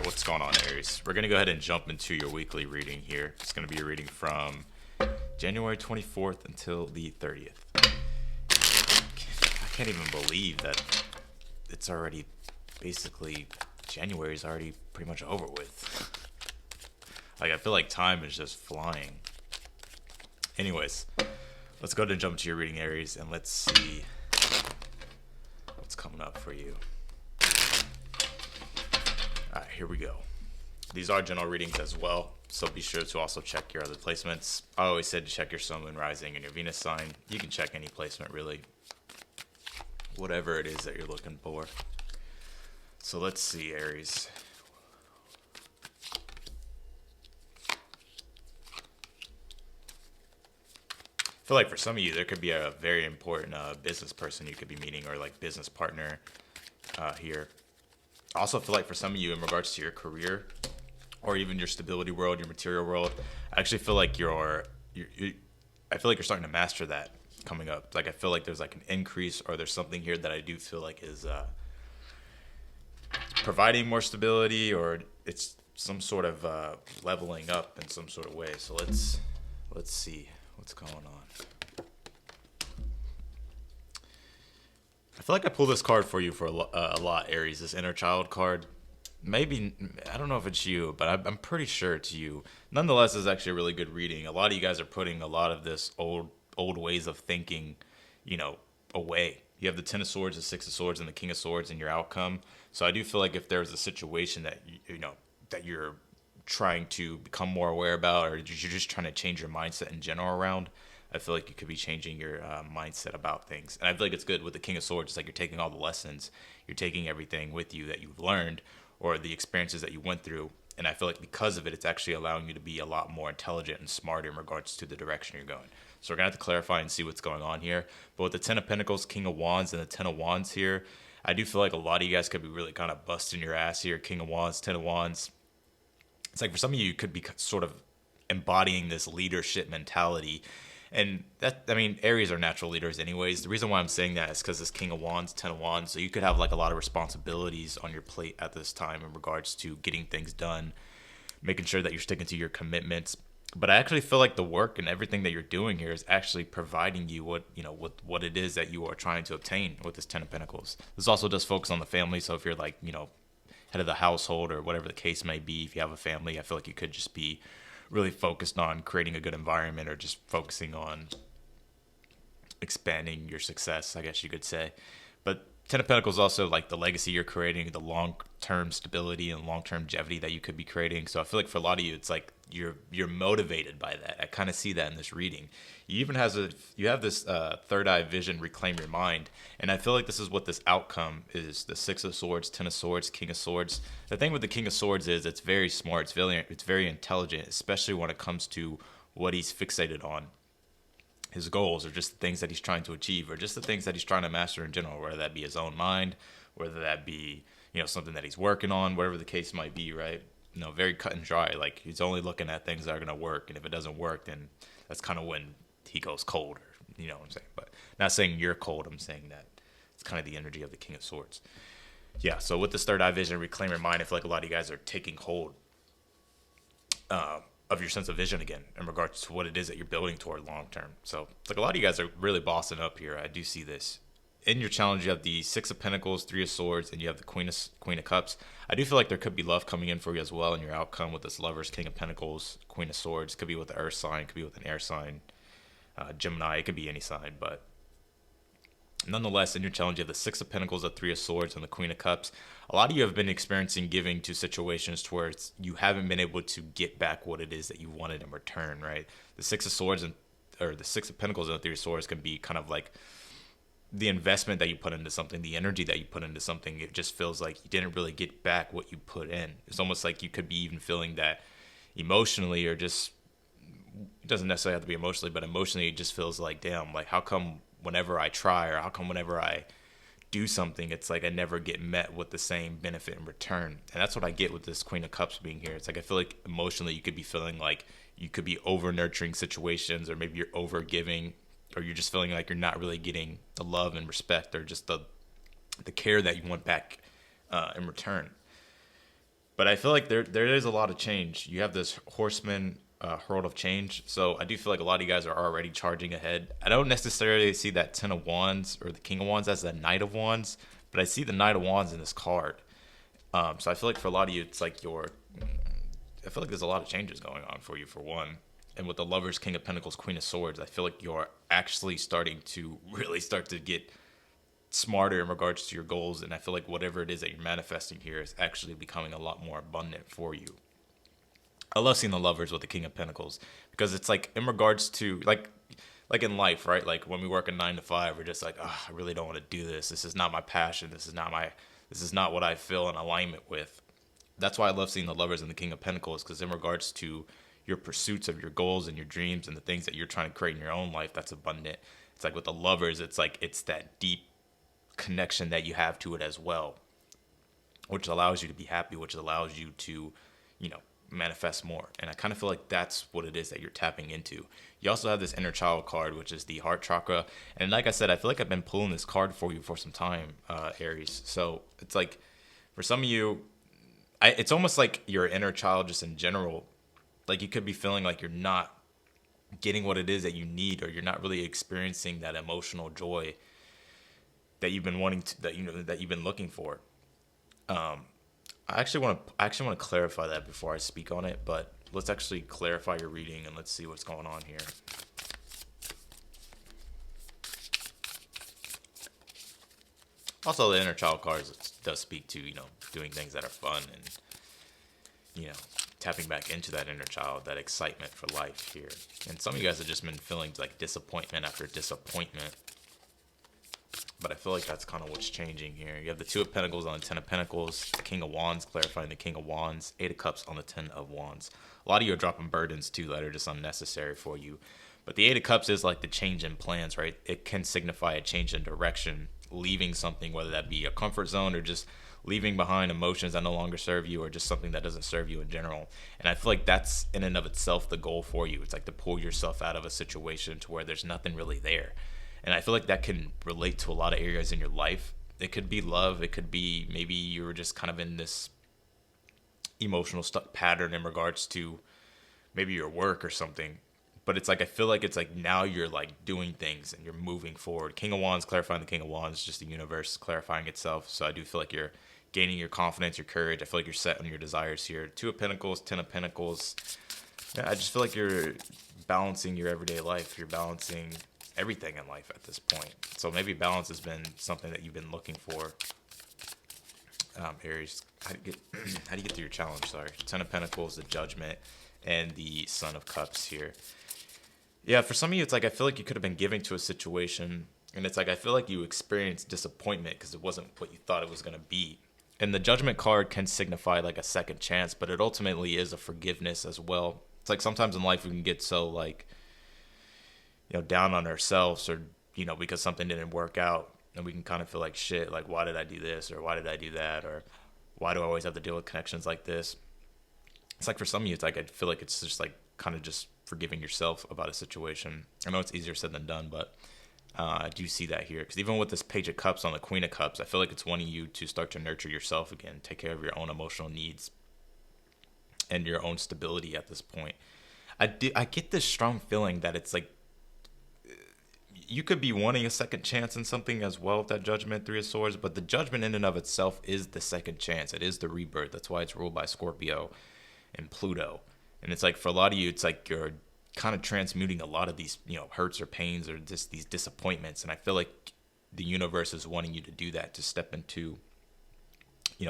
Alright, what's going on, Aries? We're going to go ahead and jump into your weekly reading here. It's going to be a reading from January 24th until the 30th. I can't even believe that it's already basically January's already pretty much over with. Like, I feel like time is just flying. Anyways, let's go ahead and jump to your reading, Aries, and let's see what's coming up for you. Alright, here we go. These are general readings as well, so be sure to also check your other placements. I always said to check your sun, moon, rising, and your Venus sign. You can check any placement, really. Whatever it is that you're looking for. So let's see, Aries. I feel like for some of you, there could be a very important business person you could be meeting, or like business partner here. I also feel like for some of you, in regards to your career or even your stability world, your material world, I actually feel like I feel like you're starting to master that coming up. Like, I feel like there's like an increase, or there's something here that I do feel like is providing more stability, or it's some sort of leveling up in some sort of way. So let's see what's going on. I feel like I pulled this card for you for a lot, Aries. This inner child card. Maybe, I don't know if it's you, but I'm pretty sure it's you. Nonetheless, it's actually a really good reading. A lot of you guys are putting a lot of this old ways of thinking, away. You have the Ten of Swords, the Six of Swords, and the King of Swords in your outcome. So I do feel like if there's a situation that that you're trying to become more aware about, or you're just trying to change your mindset in general around, I feel like you could be changing your mindset about things. And I feel like it's good with the King of Swords. It's like you're taking all the lessons. You're taking everything with you that you've learned, or the experiences that you went through. And I feel like because of it, it's actually allowing you to be a lot more intelligent and smarter in regards to the direction you're going. So we're going to have to clarify and see what's going on here. But with the Ten of Pentacles, King of Wands, and the Ten of Wands here, I do feel like a lot of you guys could be really kind of busting your ass here. King of Wands, Ten of Wands. It's like for some of you could be sort of embodying this leadership mentality. And that, I mean, Aries are natural leaders anyways. The reason why I'm saying that is because this King of Wands, Ten of Wands, so you could have like a lot of responsibilities on your plate at this time in regards to getting things done, making sure that you're sticking to your commitments. But I actually feel like the work and everything that you're doing here is actually providing you what it is that you are trying to obtain with this Ten of Pentacles. This also does focus on the family. So if you're like, head of the household, or whatever the case may be, if you have a family, I feel like you could just be really focused on creating a good environment, or just focusing on expanding your success, I guess you could say. But Ten of Pentacles also like the legacy you're creating, the long-term stability and long-term longevity that you could be creating. So I feel like for a lot of you, it's like you're motivated by that. I kind of see that in this reading. You have this third eye vision, reclaim your mind, and I feel like this is what this outcome is: the Six of Swords, Ten of Swords, King of Swords. The thing with the King of Swords is it's very smart, it's very intelligent, especially when it comes to what he's fixated on. His goals, or just the things that he's trying to achieve, or just the things that he's trying to master in general, whether that be his own mind, whether that be, something that he's working on, whatever the case might be, right? Very cut and dry. Like, he's only looking at things that are going to work. And if it doesn't work, then that's kind of when he goes cold, or, you know what I'm saying? But not saying you're cold. I'm saying that it's kind of the energy of the King of Swords. Yeah. So with this third eye vision, reclaim your mind, I feel like a lot of you guys are taking hold of your sense of vision again in regards to what it is that you're building toward long term. So it's like a lot of you guys are really bossing up here. I do see this. In your challenge, you have the Six of Pentacles, Three of Swords, and you have the Queen of Cups. I do feel like there could be love coming in for you as well in your outcome with this Lovers, King of Pentacles, Queen of Swords. Could be with the Earth sign, could be with an air sign, Gemini. It could be any sign, but nonetheless, in your challenge, you have the Six of Pentacles, the Three of Swords, and the Queen of Cups. A lot of you have been experiencing giving to situations to where you haven't been able to get back what it is that you wanted in return, right? The Six of Swords or the Six of Pentacles and the Three of Swords can be kind of like the investment that you put into something, the energy that you put into something. It just feels like you didn't really get back what you put in. It's almost like you could be even feeling that emotionally, or just, it doesn't necessarily have to be emotionally, but emotionally it just feels like, damn, like how come whenever I try, or how come whenever I do something, it's like I never get met with the same benefit in return. And that's what I get with this Queen of Cups being here. It's like I feel like emotionally you could be feeling like you could be over nurturing situations, or maybe you're over giving, or you're just feeling like you're not really getting the love and respect, or just the care that you want back in return. But I feel like there is a lot of change. You have this horseman herald of change, so I do feel like a lot of you guys are already charging ahead. I don't necessarily see that Ten of Wands or the King of Wands as the Knight of Wands, but I see the Knight of Wands in this card. So I feel like for a lot of you, it's like I feel like there's a lot of changes going on for you, for one. And with the Lovers, King of Pentacles, Queen of Swords, I feel like you're actually starting to really start to get smarter in regards to your goals. And I feel like whatever it is that you're manifesting here is actually becoming a lot more abundant for you. I love seeing the Lovers with the King of Pentacles because it's like in regards to like in life, right? Like when we work a 9 to 5, we're just like, oh, I really don't want to do this. This is not my passion. This is not what I feel in alignment with. That's why I love seeing the Lovers and the King of Pentacles, because in regards to your pursuits of your goals and your dreams and the things that you're trying to create in your own life, that's abundant. It's like with the Lovers, it's like it's that deep connection that you have to it as well, which allows you to be happy, which allows you to, manifest more. And I kind of feel like that's what it is that you're tapping into. You also have this inner child card, which is the heart chakra. And like I said, I feel like I've been pulling this card for you for some time, Aries. So it's like for some of you, it's almost like your inner child just in general. Like you could be feeling like you're not getting what it is that you need, or you're not really experiencing that emotional joy that you've been wanting to, that you've been looking for. I actually want to clarify that before I speak on it, but let's actually clarify your reading and let's see what's going on here. Also, the inner child cards does speak to, doing things that are fun and, tapping back into that inner child, that excitement for life here. And some of you guys have just been feeling like disappointment after disappointment. But I feel like that's kind of what's changing here. You have the Two of Pentacles on the Ten of Pentacles, the King of Wands, clarifying the King of Wands, Eight of Cups on the Ten of Wands. A lot of you are dropping burdens, too, that are just unnecessary for you. But the Eight of Cups is like the change in plans, right? It can signify a change in direction, leaving something, whether that be a comfort zone or just leaving behind emotions that no longer serve you, or just something that doesn't serve you in general. And I feel like that's in and of itself the goal for you. It's like to pull yourself out of a situation to where there's nothing really there. And I feel like that can relate to a lot of areas in your life. It could be love. It could be maybe you were just kind of in this emotional stuck pattern in regards to maybe your work or something. But it's like, I feel like it's like now you're like doing things and you're moving forward. King of Wands, clarifying the King of Wands, just the universe clarifying itself. So I do feel like you're gaining your confidence, your courage. I feel like you're set on your desires here. Two of Pentacles, Ten of Pentacles. Yeah, I just feel like you're balancing your everyday life. You're balancing everything in life at this point. So maybe balance has been something that you've been looking for. Aries, how do you get through your challenge? Sorry. Ten of Pentacles, the Judgment, and the Son of Cups here. Yeah, for some of you, it's like I feel like you could have been giving to a situation, and it's like I feel like you experienced disappointment because it wasn't what you thought it was going to be. And the Judgment card can signify like a second chance, but it ultimately is a forgiveness as well. It's like sometimes in life we can get so like, down on ourselves, or, because something didn't work out, and we can kind of feel like shit, like, why did I do this? Or why did I do that? Or why do I always have to deal with connections like this? It's like for some of you, it's like, I feel like it's just like kind of just forgiving yourself about a situation. I know it's easier said than done, but I do see that here. Because even with this Page of Cups on the Queen of Cups, I feel like it's wanting you to start to nurture yourself again, take care of your own emotional needs and your own stability at this point. I get this strong feeling that it's like, you could be wanting a second chance in something as well with that Judgment, Three of Swords, but the Judgment in and of itself is the second chance. It is the rebirth. That's why it's ruled by Scorpio and Pluto. And it's like for a lot of you, it's like you're kind of transmuting a lot of these, hurts or pains or just these disappointments. And I feel like the universe is wanting you to do that, to step into,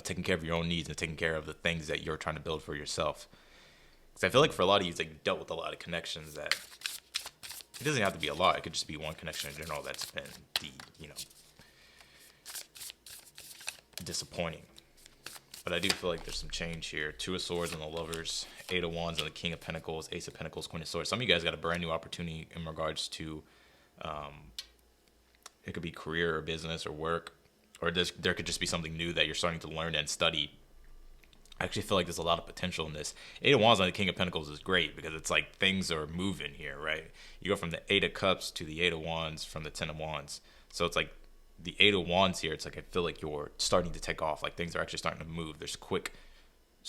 taking care of your own needs and taking care of the things that you're trying to build for yourself. Because I feel like for a lot of you, it's like you've dealt with a lot of connections that, it doesn't have to be a lot. It could just be one connection in general that's been disappointing. But I do feel like there's some change here. Two of Swords on the Lovers, Eight of Wands on the King of Pentacles, Ace of Pentacles, Queen of Swords. Some of you guys got a brand new opportunity in regards to, it could be career or business or work, or there could just be something new that you're starting to learn and study. I actually feel like there's a lot of potential in this. Eight of Wands on the King of Pentacles is great because it's like things are moving here, right? You go from the Eight of Cups to the Eight of Wands from the Ten of Wands. So it's like the Eight of Wands here, it's like I feel like you're starting to take off. Like things are actually starting to move. There's quick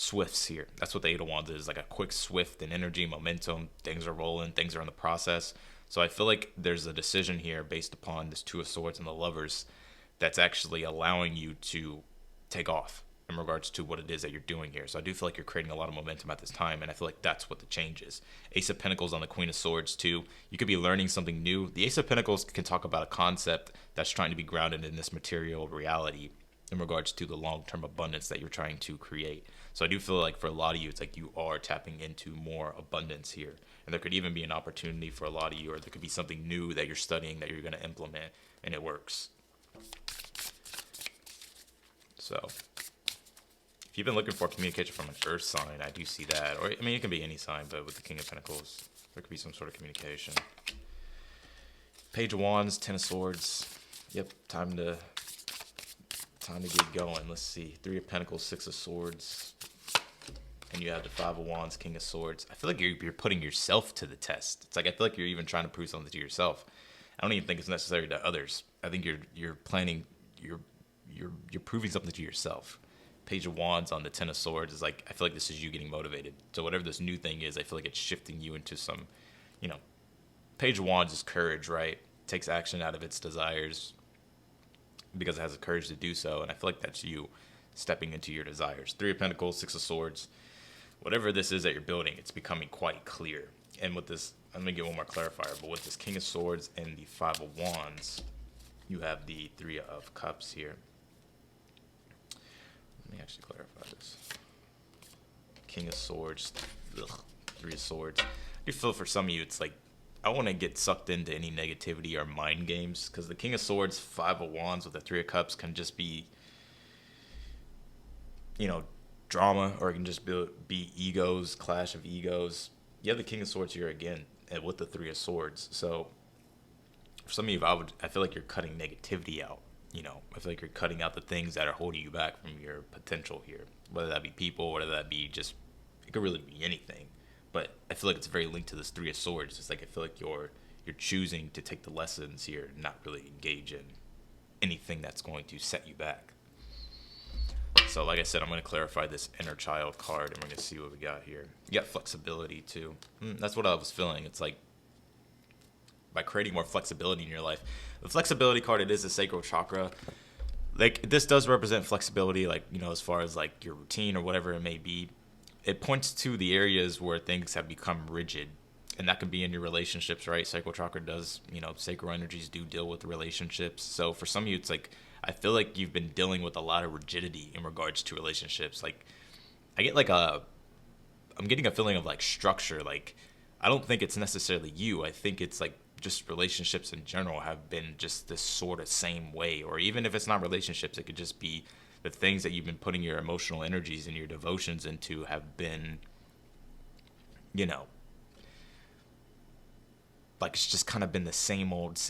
swifts here. That's what the Eight of Wands is, like a quick swift and energy, momentum. Things are rolling, things are in the process. So I feel like there's a decision here based upon this Two of Swords and the Lovers that's actually allowing you to take off in regards to what it is that you're doing here. So I do feel like you're creating a lot of momentum at this time, and I feel like that's what the change is. Ace of Pentacles on the Queen of Swords too. You could be learning something new. The Ace of Pentacles can talk about a concept that's trying to be grounded in this material reality in regards to the long-term abundance that you're trying to create. So I do feel like for a lot of you, it's like you are tapping into more abundance here. And there could even be an opportunity for a lot of you, or there could be something new that you're studying that you're going to implement, and it works. So if you've been looking for communication from an earth sign, I do see that. Or, I mean, it can be any sign, but with the King of Pentacles, there could be some sort of communication. Page of Wands, Ten of Swords. Yep, time to get going. Let's see. Three of Pentacles, Six of Swords. And you have the Five of Wands, King of Swords. I feel like you're putting yourself to the test. It's like I feel like you're even trying to prove something to yourself. I don't even think it's necessary to others. I think you're planning, you're proving something to yourself. Page of Wands on the Ten of Swords is like, I feel like this is you getting motivated. So whatever this new thing is, I feel like it's shifting you into some, Page of Wands is courage, right? It takes action out of its desires because it has the courage to do so. And I feel like that's you stepping into your desires. Three of Pentacles, Six of Swords. Whatever this is that you're building, it's becoming quite clear. And with this, I'm going to get one more clarifier, but with this King of Swords and the Five of Wands, you have the Three of Cups here. Let me actually clarify this. King of Swords, Three of Swords. I do feel for some of you, it's like, I want to get sucked into any negativity or mind games, because the King of Swords, Five of Wands with the Three of Cups can just be, drama, or it can just be egos, clash of egos. You have the King of Swords here again, and with the Three of Swords. So for some of you, I feel like you're cutting negativity out. I feel like you're cutting out the things that are holding you back from your potential here. Whether that be people, whether that be just, it could really be anything. But I feel like it's very linked to this Three of Swords. It's like I feel like you're choosing to take the lessons here and not really engage in anything that's going to set you back. So like I said, I'm going to clarify this inner child card, and we're going to see what we got here. You got flexibility too. That's what I was feeling. It's like by creating more flexibility in your life. The flexibility card, it is the sacral chakra. Like this does represent flexibility, like, as far as like your routine or whatever it may be. It points to the areas where things have become rigid, and that can be in your relationships, right? Sacral chakra does, sacral energies do deal with relationships. So for some of you, it's like, I feel like you've been dealing with a lot of rigidity in regards to relationships. Like I get I'm getting a feeling of like structure. Like I don't think it's necessarily you. I think it's like just relationships in general have been just this sort of same way. Or even if it's not relationships, it could just be the things that you've been putting your emotional energies and your devotions into have been, like it's just kind of been the same old.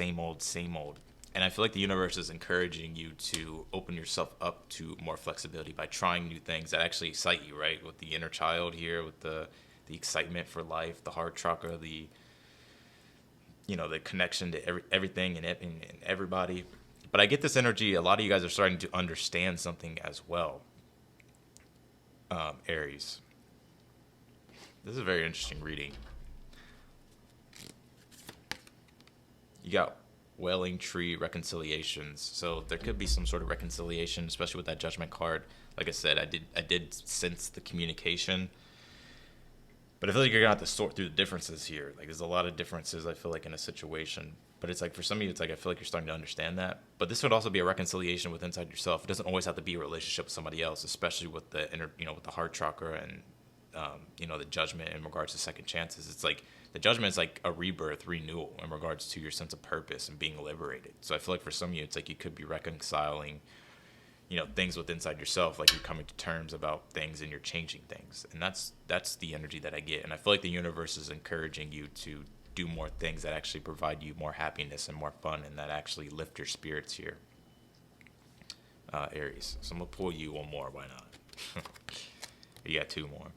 And I feel like the universe is encouraging you to open yourself up to more flexibility by trying new things that actually excite you, right? With the inner child here, with the excitement for life, the heart chakra, the connection to everything and everybody. But I get this energy, a lot of you guys are starting to understand something as well. Aries. This is a very interesting reading. You got Wailing Tree reconciliations. So there could be some sort of reconciliation, especially with that Judgment card. Like I said, I did sense the communication. But I feel like you're going to have to sort through the differences here. Like there's a lot of differences, I feel like, in a situation. But it's like for some of you, it's like I feel like you're starting to understand that. But this would also be a reconciliation with inside yourself. It doesn't always have to be a relationship with somebody else, especially with the inner, with the heart chakra and the Judgment in regards to second chances. It's like the Judgment is like a rebirth, renewal in regards to your sense of purpose and being liberated. So I feel like for some of you, it's like you could be reconciling, things with inside yourself, like you're coming to terms about things and you're changing things. And that's the energy that I get. And I feel like the universe is encouraging you to do more things that actually provide you more happiness and more fun, and that actually lift your spirits here. Aries. So I'm going to pull you one more. Why not? You got two more.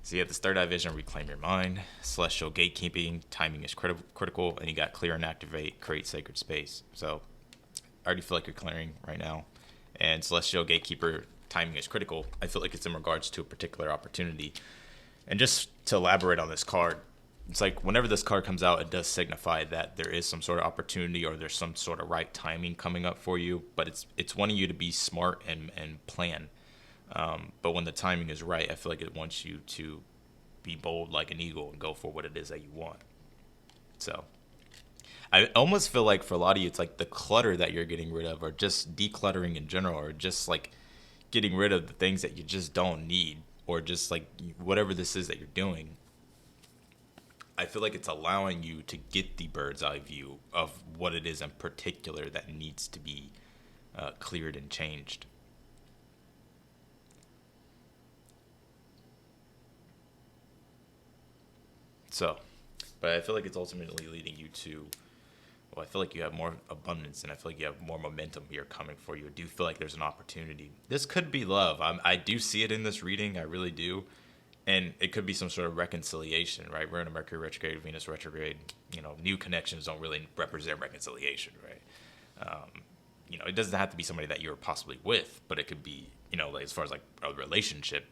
So you have this third eye vision, reclaim your mind. Celestial gatekeeping, timing is critical. And you got clear and activate, create sacred space. So I already feel like you're clearing right now. And Celestial Gatekeeper, timing is critical, I feel like it's in regards to a particular opportunity. And just to elaborate on this card, it's like whenever this card comes out, it does signify that there is some sort of opportunity or there's some sort of right timing coming up for you. But it's wanting you to be smart and plan. But when the timing is right, I feel like it wants you to be bold like an eagle and go for what it is that you want. So I almost feel like for a lot of you, it's like the clutter that you're getting rid of, or just decluttering in general, or just like getting rid of the things that you just don't need, or just like whatever this is that you're doing. I feel like it's allowing you to get the bird's eye view of what it is in particular that needs to be cleared and changed. So, but I feel like it's ultimately leading you to, well, I feel like you have more abundance and I feel like you have more momentum here coming for you. I do feel like there's an opportunity. This could be love. I do see it in this reading. I really do. And it could be some sort of reconciliation, right? We're in a Mercury retrograde, Venus retrograde. You know, new connections don't really represent reconciliation, right? You know, it doesn't have to be somebody that you're possibly with, but it could be, you know, like as far as like a relationship,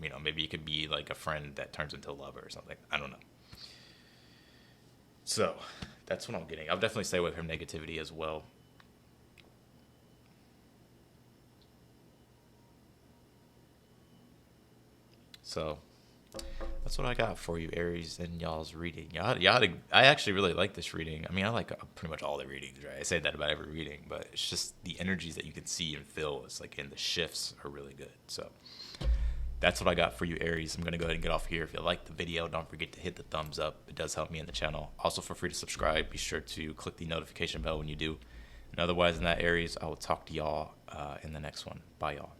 you know, maybe it could be like a friend that turns into a lover or something. I don't know. So that's what I'm getting. I'll definitely stay away from negativity as well. So that's what I got for you, Aries, and y'all's reading. I actually really like this reading. I mean, I like pretty much all the readings, right? I say that about every reading, but it's just the energies that you can see and feel. It's like, and the shifts are really good. So that's what I got for you, Aries. I'm going to go ahead and get off here. If you like the video, don't forget to hit the thumbs up. It does help me in the channel. Also, feel free to subscribe. Be sure to click the notification bell when you do. And otherwise, in that, Aries, I will talk to y'all in the next one. Bye, y'all.